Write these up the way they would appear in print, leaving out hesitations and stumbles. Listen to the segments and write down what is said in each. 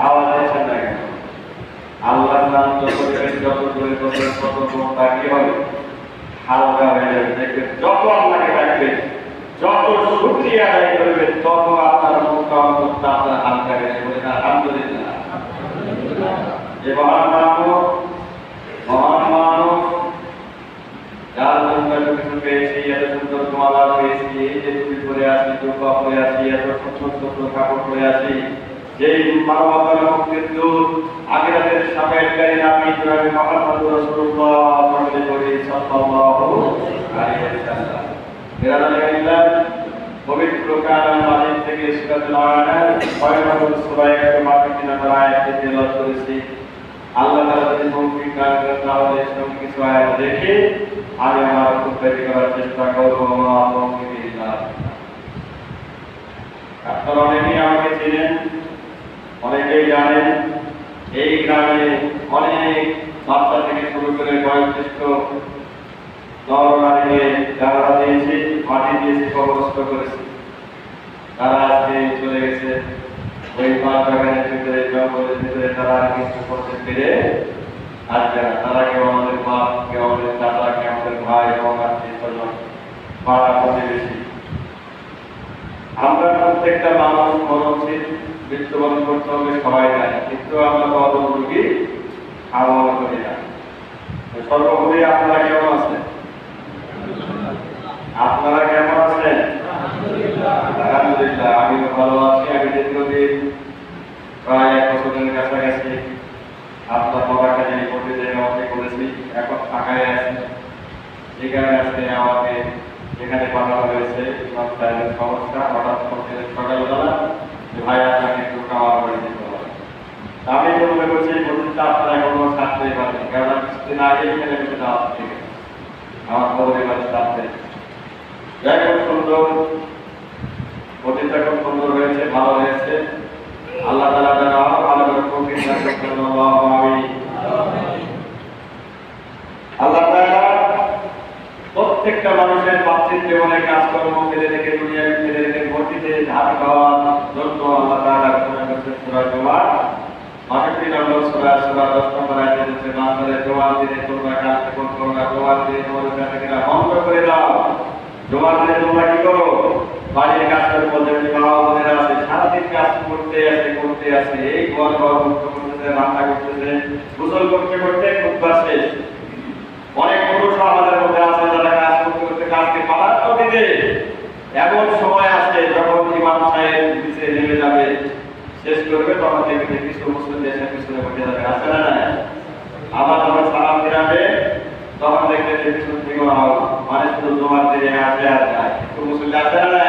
আওয়াজ দিচ্ছেন না কেন? আল্লাহর নাম যত করবেন, যত করে করবেন, তত মনটা কি হবে? হালকা হয়ে যাবে। দেখবেন যত আল্লাহকে ডাকবেন, যত শুকরিয়া আদায় করবেন, তত আপনার মনটা অন্তত আপনার হালকা হয়ে যাবে। বলেন আলহামদুলিল্লাহ। যে মহান মানুষ যার জন্য এত কিছু পেয়েছি, এত সুন্দর মালা পেয়েছি, এই যে টুপি পরে আছি, জুব্বা পরে আছি, এত সুন্দর সুন্দর কাপড় পরে আছি, যেই মানবতার মুক্তির দূত আখিরাতের সাফায়াতকারী নবী জনাব মুহাম্মদ রাসূলুল্লাহ সাল্লাল্লাহু আলাইহি ওয়াসাল্লাম। বিরাদারিল্লাহ, পবিত্র কালাম মাজিদ থেকে সূরাতুল আনার ৬ নম্বর সূরায় ১ নম্বর আয়াতে তেলাওয়াত করেছি। আল্লাহ তাআলা যদি তৌফিক দান করেন তাহলে এসব কিছু আয়াত দেখে আমি আমার খুতবাটি করার চেষ্টা করব। আপনারা অনেকেই আমাকে চিনেন, অনেকেই জানেন এই গ্রামে অনেক বাচ্চা থেকে শুরু করে বয়োজ্যেষ্ঠ নর-নারীকে যারা দিয়েছি, মাটি দিয়েছি, কবরস্থ করেছি, তারা আজকে চলে গেছে ওই পাঁচ বাগানের ভিতরে, জঙ্গলের ভিতরে। তারা কিছু করতে পেরে আসবে না। তারা কেউ আমাদের বাপ, কেউ আমাদের দাদা, কেউ আমাদের ভাই এবং আত্মীয় স্বজন, পাড়া প্রতিবেশী। আমরা প্রত্যেকটা মানুষ মনে উচিত মৃত্যুবরণ করতে হবে, সবাই জানি, কিন্তু আমরা অদমরোগী আমল করি না। সর্বোপরি আপনারা কেমন আছেন? আপনারা কেমন আছেন? আলহামদুলিল্লাহ, আমিও ভালো আছি। আমি দীর্ঘদিন প্রায় ১ বছরের কাছাকাছি আপনার বাবাকে যে প্রতিদিন আমাকে করেছি, এখন ফাঁকায় আছি। এই কারণে আজকে আমাকে এখানে পাঠানো হয়েছে সমস্যা। হঠাৎ সকালবেলা ভাই আপনাকে একটু খাওয়া করে দিতে হবে। আমি মনে করছি এই মসজিদটা আপনারা এখনো ছাড়তেই পারেন, কারণ কিছুদিন আগে এখানে বসে যাওয়া থেকে আমার পরিবারের সাথে যাই হোক সুন্দর, মসজিদটা খুব সুন্দর হয়েছে, ভালো হয়েছে। আল্লাহ তাআলা যেন আরো ভালো করে তৌফিক দান করেন। আমিন। আল্লাহ তাআলা প্রত্যেকটা মানুষের পার্থিব জীবনে কাজকর্ম ফেলে রেখে, দুনিয়ায় ফেলে রেখে মসজিদে ধাপি হওয়ার জন্য আল্লাহ তাআলা ঘোষণা করেছেন সূরা জুমার ৬২ নম্বর সূরা ১০ নম্বর আয়াতে বলেছে, বান্দাদের জুমার দিনে তোমরা কাজ করো না, জুমার দিনে তোমাদের কাজকে বন্ধ করে দাও। জুমার দিনে তোমরা কি করো? বাড়ির কাজের মধ্যে মা বোনেরা আছে, সারাদিন কাজ করতে আছে, এই ঘর মুক্ত করতেছে, রান্না করতেছে, গোসল করতে করতে খুতবা শেষ। অনেক পুরুষ আমাদের মধ্যে আছে যারা কাজ করতে করতে কাজকে পালাতে দিতে এমন সময় আসে যখন ইমাম সাহেব নিচে নেমে যাবে, শেষ করবে, তখন দেখবে কিছু মুসলিম দেশের পিছনে বসে যাবে, আছে না? আবার যখন সালাম ফিরাবে তখন দেখবে যে পিছন থেকে মানে শুধু জমার দিয়ে আসে আর যায়। একটু মুসলিম আছে না?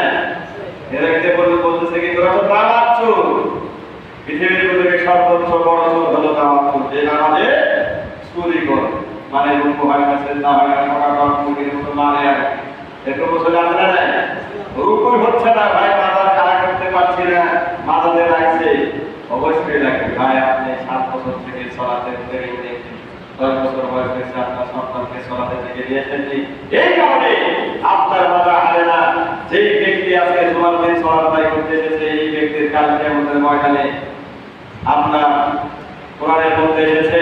এদেরকে বলতেছে কি তোরা তো দাওয়াত চোর, পৃথিবীর মধ্যে সর্বোচ্চ বড় চোর হলো দাওয়াত চোর, যে নামাজে চুরি করে, মানে রুকু হয় না, সেজদা হয় না, টাকা মুরগির মতো মারে। আর একটু মুসলিম আছে না? রুকুই হচ্ছে না ভাই, মাথা কারা করতে পারছি না, মাথাতে লাগছে। অবশ্যই লাগবে ভাই, আপনি ৭ বছর থেকে সলাতে থেকে ১০ বছর বয়স হয়েছে, আপনার সন্তানকে সলাতে থেকে দিয়েছেন, এই কারণে আপনার মাথা হারে না। যেই ব্যক্তি আজকে জুমার দিন সলাত করতে এসেছে, এই ব্যক্তির কালকে আমাদের ময়দানে আপনার কোরআনের মধ্যে এসেছে,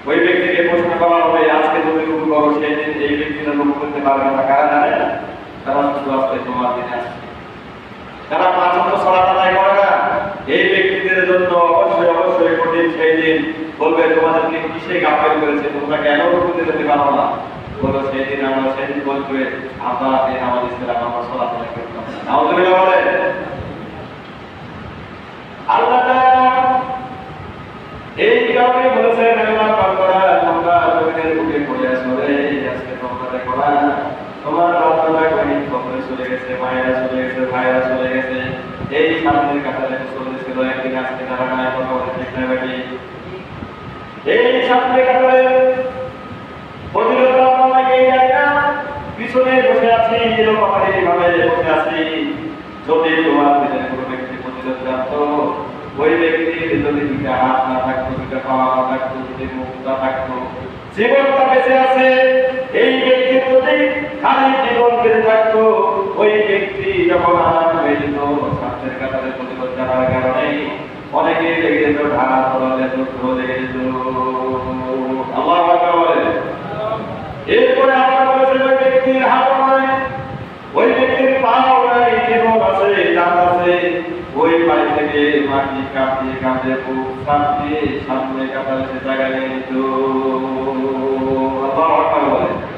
ওই ব্যক্তিকে প্রশ্ন করা হবে, আজকে তুমি রুকু করো, সেই দিন এই ব্যক্তিরা রুকু করতে পারবে না। কারা জানে? তারা শুধু আজকে জুমার দিনে আসছে, যারা ৫ ওয়াক্ত সালাত আদায় করে না, এই ব্যক্তিদের জন্য অবশ্যই কঠিন সেই দিন। বলবে তোমাদেরকে কিসে গাফেল করেছে, তোমরা কেন রুকু দিতে পারো না? বলো সেই দিন আমরা সেদিন বলবে আমরা আমাদের ইসলাম আমরা সালাত আদায় করতাম। নাউযুবিল্লাহ বলে আল্লাহ তাআলা এই কারণে বলেছেন, আল্লাহ বান্দারা তোমরা জমিনের বুকে পড়ে আছো রে, আজকে তোমরা দেখো না তোমার বাচ্চারা গণিত কবরে চলে গেছে, মায়েরা চলে গেছে, ভাইরা চলে গেছে, এই সামনের কাতারে চলেছিল একদিন, আজকে তারা নাই, কথা বলে ঠিক না বেটি? এই সামনের কাতারে ফজিলত আমরা এই জায়গা পিছনে বসে আছি, এরকম এইভাবে বসে আছি। যদি তোমার দিনের কোনো ব্যক্তি ফজিলত জানতো, ওই ব্যক্তির যদি দুইটা হাত না থাকতো, দুইটা পা না থাকতো, যদি মুখ না থাকতো, জীবনটা বেঁচে আছে, এই ব্যক্তির যদি খালি জীবন বেঁচে থাকতো, ওই ব্যক্তি যখন আলাদা হয়ে যেত, ছাত্রের কাতারে ফজিলত জানার কারণে অনেক অনেকে লেগে যেত, ঢাকা তলালে টুকরো লেগে যেত। আল্লাহু আকবার বলে। এরপরে আল্লাহ বলেছেন ওই ব্যক্তির হাত নাই, ওই ব্যক্তির পাও নাই, জীবন আছে, দাঁত আছে, ওই বাড়ি থেকে মাটি কাঁপিয়ে কাঁপিয়ে বুক কাঁপিয়ে সামনে কাঁপালে সে জায়গায় নিয়ে যেত। আল্লাহু আকবার বলে।